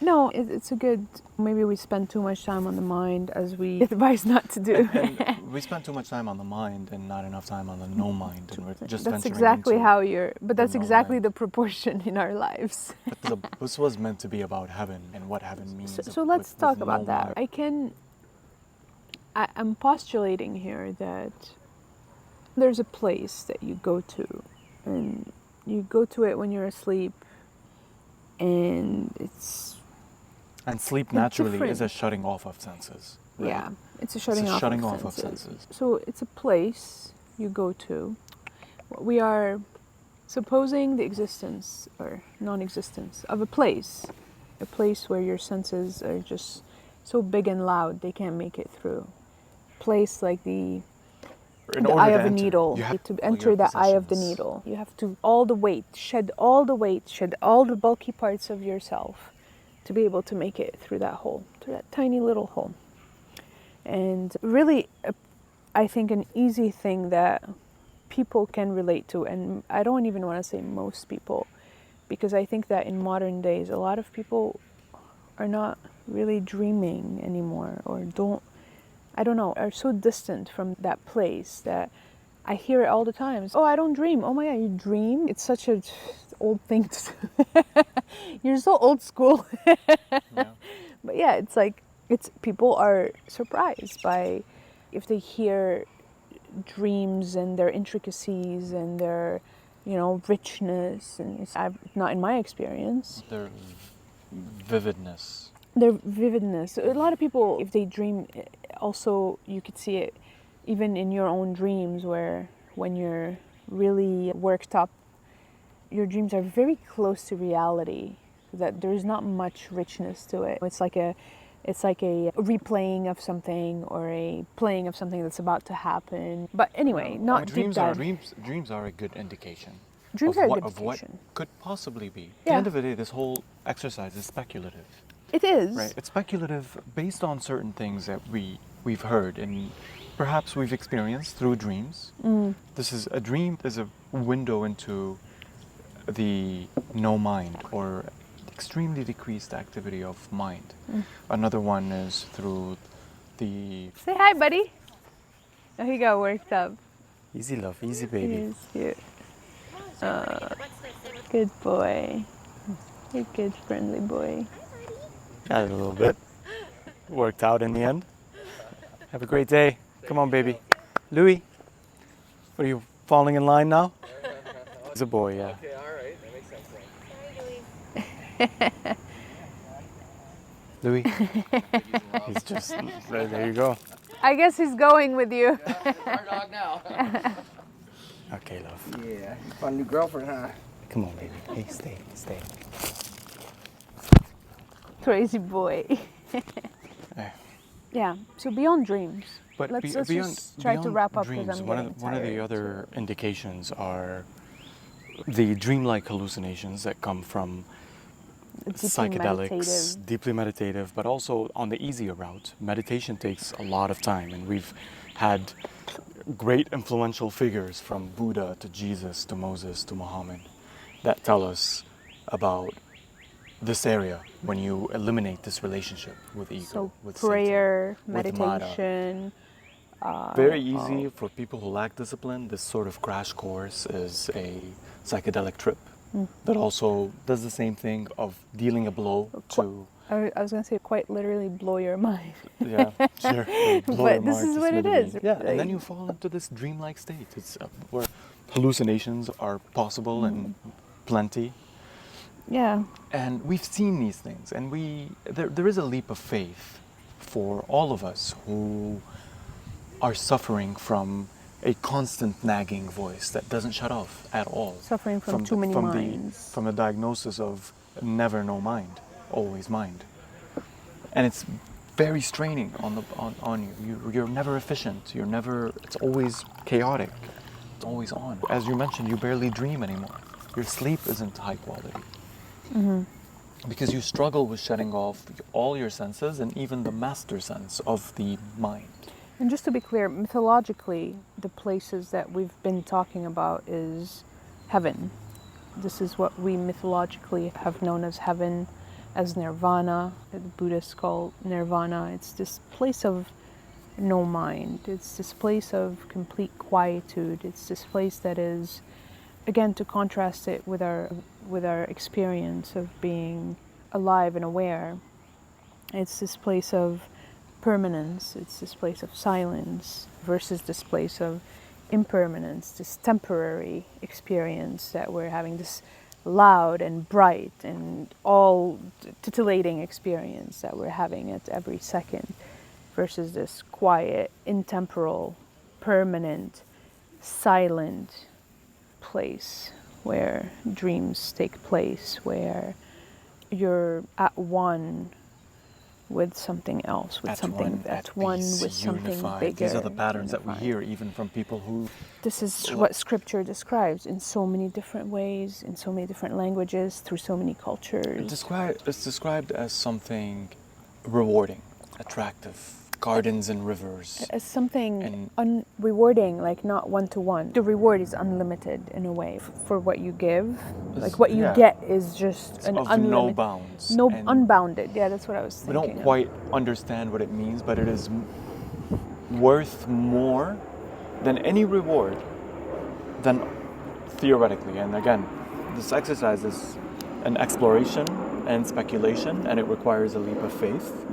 No, it's a good, maybe we spend too much time on the mind as we advise not to do. And we spend too much time on the mind and not enough time on the no mind, and we're just That's venturing exactly into how but that's no exactly mind. the proportion in our lives. But this was meant to be about heaven and what heaven means. So let's talk with about no that. mind. I'm postulating here that there's a place that you go to, and you go to it when you're asleep, and it's... And sleep naturally different. is a shutting off of senses. Right? Yeah, it's a shutting off of senses. So it's a place you go to. We are supposing the existence or non-existence of a place where your senses are just so big and loud they can't make it through. Place like the eye of a needle. To enter the eye of the needle, you have to shed all the bulky parts of yourself to be able to make it through that hole, through that tiny little hole. And really, I think an easy thing that people can relate to, and I don't even want to say most people, because I think that in modern days, a lot of people are not really dreaming anymore, or are so distant from that place that I hear it all the time. Oh, I don't dream. Oh my God, you dream? It's such an old thing to do. You're so old school. Yeah. But yeah, it's people are surprised by if they hear dreams and their intricacies and their, richness. And not in my experience. Their vividness. Their vividness. A lot of people, if they dream, also you could see it even in your own dreams, where when you're really worked up, your dreams are very close to reality, that there's not much richness to it. It's like a replaying of something, or a playing of something that's about to happen. But anyway, not deep dive. Dreams are a good indication. Dreams are a good of what indication. could possibly be. At Yeah. the end of the day, this whole exercise is speculative. It is. Right. It's speculative based on certain things that we've heard and perhaps we've experienced through dreams. A dream is a window into the no mind, or extremely decreased activity of mind. Another one is through the... Say hi, buddy. Oh, he got worked up. Easy love, easy baby. He's cute. Good boy. You're a good, friendly boy. Got it a little bit. Worked out in the end. Have a great day. Come on, baby. Louis, are you falling in line now? He's a boy, yeah. Okay, all right. That makes sense then. Louis, he's just... There you go. I guess he's going with you. Our dog now. Okay, love. Yeah, you found a new girlfriend, huh? Come on, baby. Hey, stay. Crazy boy. Yeah, so beyond dreams. But Let's beyond, just try to beyond wrap up, dreams, because I'm one getting of the tired. other indications are the dreamlike hallucinations that come from Deeply psychedelics, meditative. deeply meditative, but also on the easier route. Meditation takes a lot of time, and we've had great influential figures from Buddha to Jesus to Moses to Muhammad that tell us about this area when you eliminate this relationship with ego, So with prayer, Satan, with Mara. meditation. Very easy for people who lack discipline. This sort of crash course is a psychedelic trip that also does the same thing of dealing a blow to... I was going to say quite literally blow your mind. Yeah, sure. But this is what it is. Yeah, and then you fall into this dreamlike state. It's where hallucinations are possible and plenty. Yeah. And we've seen these things, and there is a leap of faith for all of us who are suffering from a constant nagging voice that doesn't shut off at all. Suffering from too many minds. From the diagnosis of never no mind, always mind. And it's very straining on you. You're never efficient. It's always chaotic. It's always on. As you mentioned, you barely dream anymore. Your sleep isn't high quality. Because you struggle with shutting off all your senses and even the master sense of the mind. And just to be clear, mythologically, the places that we've been talking about is heaven. This is what we mythologically have known as heaven. as nirvana. The Buddhists call nirvana. It's this place of no mind. It's this place of complete quietude. It's this place that is, again, to contrast it with our experience of being alive and aware. It's this place of permanence. It's this place of silence versus this place of impermanence, this temporary experience that we're having, this loud and bright and all titillating experience that we're having at every second, versus this quiet, intemporal, permanent, silent place where dreams take place, where you're at one with something else, with something that's one with something bigger. These are the patterns that we hear even from people who... This is what scripture describes in so many different ways, in so many different languages, through so many cultures. It's described as something rewarding, attractive, gardens and rivers. As something rewarding, like not one-to-one. The reward is unlimited in a way for what you give. Like what you get is just it's an of unlimited, no bounds. Unbounded. Yeah, that's what I was thinking. We don't quite understand what it means, but it is worth more than any reward, than theoretically. And again, this exercise is an exploration and speculation, and it requires a leap of faith.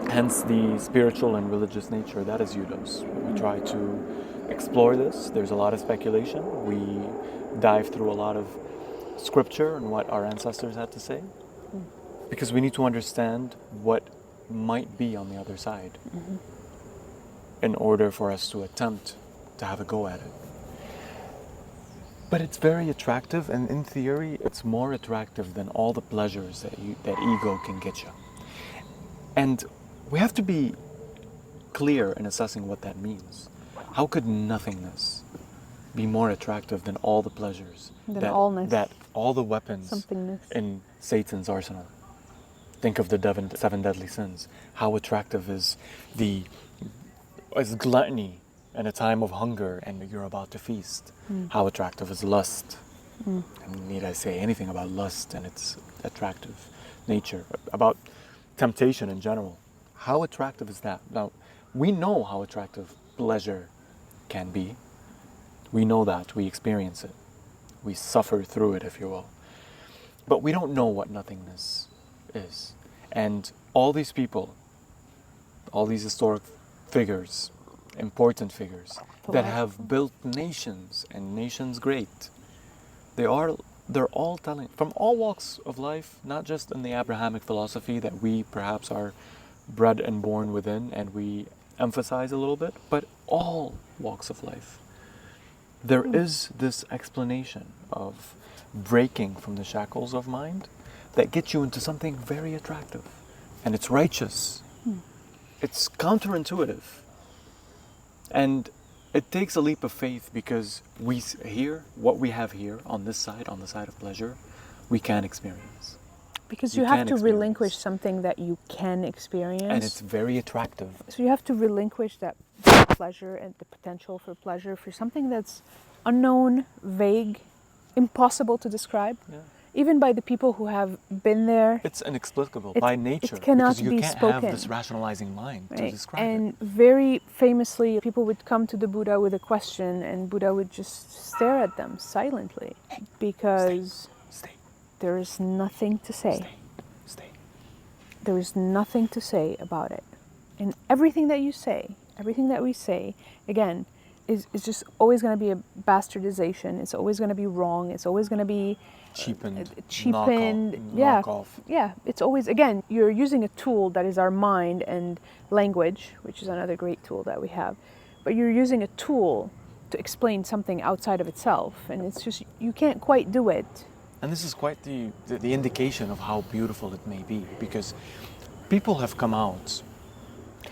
Hence the spiritual and religious nature. That is uDOSE. We try to explore this. There's a lot of speculation. We dive through a lot of scripture and what our ancestors had to say, because we need to understand what might be on the other side in order for us to attempt to have a go at it. But it's very attractive, and in theory it's more attractive than all the pleasures that ego can get you. And we have to be clear in assessing what that means. How could nothingness be more attractive than all the pleasures? Than allness. That all the weapons in Satan's arsenal. Think of the 7 deadly sins. How attractive is gluttony in a time of hunger and you're about to feast? How attractive is lust? And need I say anything about lust and its attractive nature? About temptation in general. How attractive is that? Now, we know how attractive pleasure can be. We know that. We experience it. We suffer through it, if you will. But we don't know what nothingness is. And all these people, all these historic figures, important figures, that have built nations and nations great, they're all telling, from all walks of life, not just in the Abrahamic philosophy that we perhaps are bred and born within and we emphasize a little bit, but all walks of life. There is this explanation of breaking from the shackles of mind that gets you into something very attractive. And it's righteous. It's counterintuitive. And it takes a leap of faith, because what we have here on this side, on the side of pleasure, we can experience. Because you have to relinquish something that you can experience. And it's very attractive. So you have to relinquish that pleasure and the potential for pleasure for something that's unknown, vague, impossible to describe. Yeah. Even by the people who have been there. It's inexplicable by nature. It cannot because you be can't spoken. have this rationalizing mind to describe it. And very famously, people would come to the Buddha with a question, and Buddha would just stare at them silently, because there is nothing to say. There is nothing to say about it. And everything that you say, everything that we say, again, is just always going to be a bastardization. It's always going to be wrong. It's always going to be cheapened. Knockoff. Yeah. It's always, again, you're using a tool that is our mind and language, which is another great tool that we have. But you're using a tool to explain something outside of itself. And it's just, you can't quite do it. And this is quite the indication of how beautiful it may be, because people have come out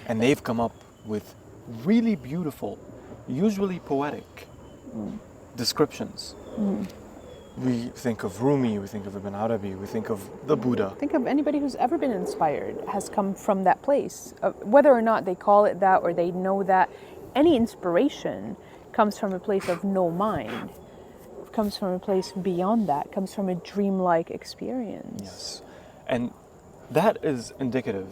and they've come up with really beautiful, usually poetic descriptions. We think of Rumi, we think of Ibn Arabi, we think of the Buddha. Think of anybody who's ever been inspired has come from that place. Whether or not they call it that or they know that, any inspiration comes from a place of no mind. Comes from a place beyond that, comes from a dreamlike experience. Yes. And that is indicative.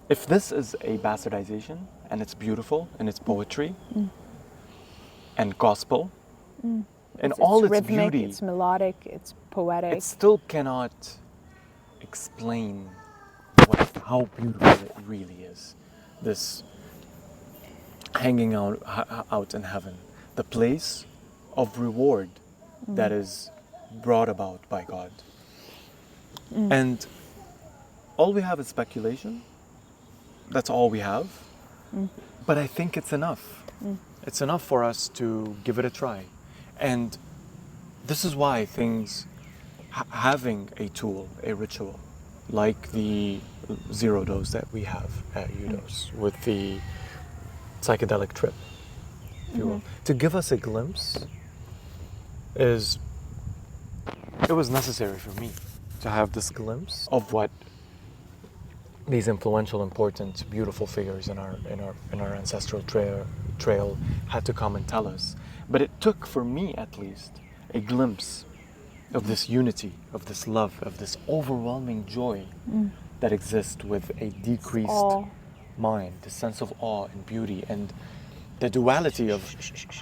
If this is a bastardization, and it's beautiful, and it's poetry, and gospel, and all its rhythmic, beauty, it's melodic, it's poetic. it still cannot explain how beautiful it really is. This hanging out in heaven, the place of reward that is brought about by God. And all we have is speculation. That's all we have. But I think it's enough. It's enough for us to give it a try. And this is why things, having a tool, a ritual, like the zero dose that we have at uDOSE with the psychedelic trip, if you will, to give us a glimpse it was necessary for me to have this glimpse of what these influential, important, beautiful figures in our ancestral trail had to come and tell us. But it took, for me at least, a glimpse of this unity, of this love, of this overwhelming joy that exists with a decreased mind, the sense of awe and beauty, and the duality of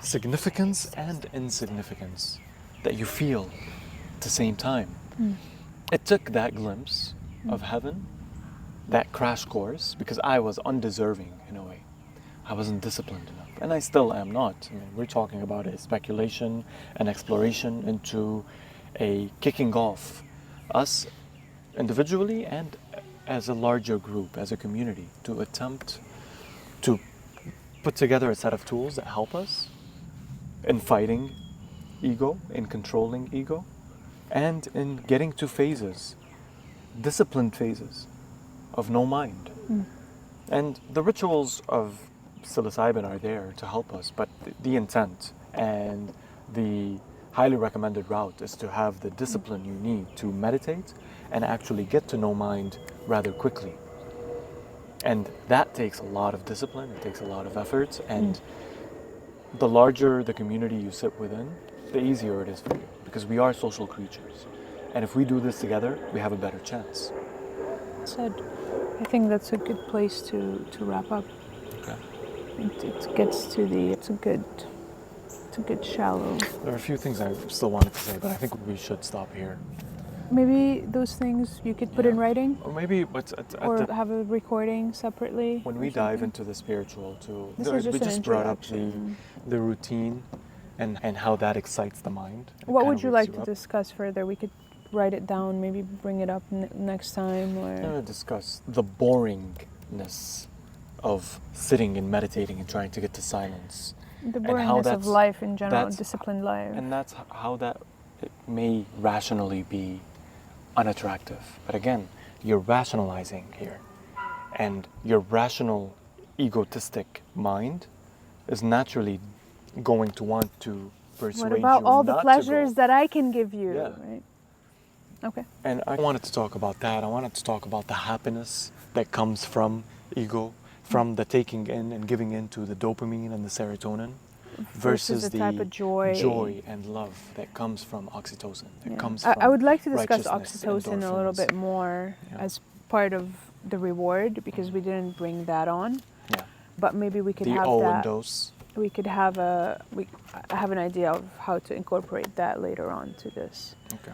significance and insignificance that you feel at the same time. It took that glimpse of heaven, that crash course, because I was undeserving in a way. I wasn't disciplined enough, and I still am not. I mean, we're talking about a speculation and exploration into a kicking off us individually and as a larger group, as a community, to attempt to put together a set of tools that help us in fighting ego, in controlling ego, and in getting to phases, disciplined phases of no mind. And the rituals of psilocybin are there to help us, but the intent and the highly recommended route is to have the discipline you need to meditate and actually get to know mind rather quickly. And that takes a lot of discipline, it takes a lot of effort, and the larger the community you sit within, the easier it is for you, because we are social creatures. And if we do this together, we have a better chance. Said, I think that's a good place to wrap up. Okay. It gets to it's a good shallow. There are a few things I still wanted to say, but I think we should stop here. Maybe those things you could put in writing, Or maybe or have a recording separately. when we dive into the spiritual too, This is just we an just brought up introduction. the routine and how that excites the mind. It What kinda would you wakes like to up. discuss further? We could write it down, maybe bring it up next time, or I'm going to discuss the boringness of sitting and meditating and trying to get to silence. the and how boringness of that's- life in general, that's- disciplined life. And that's how that it may rationally be unattractive. But again, you're rationalizing here. And your rational, egotistic mind is naturally going to want to persuade What about you all the not to pleasures go. that I can give you, Yeah. right? Okay. And I wanted to talk about that. I wanted to talk about the happiness that comes from ego, from the taking in and giving in to the dopamine and the serotonin, versus the type of joy and love that comes from oxytocin. That Yeah. comes I from would like to discuss righteousness, oxytocin a little endorphins. bit more Yeah. as part of the reward, because we didn't bring that on. Yeah. But maybe we could The have O that. and dose. We could have I have an idea of how to incorporate that later on to this. Okay.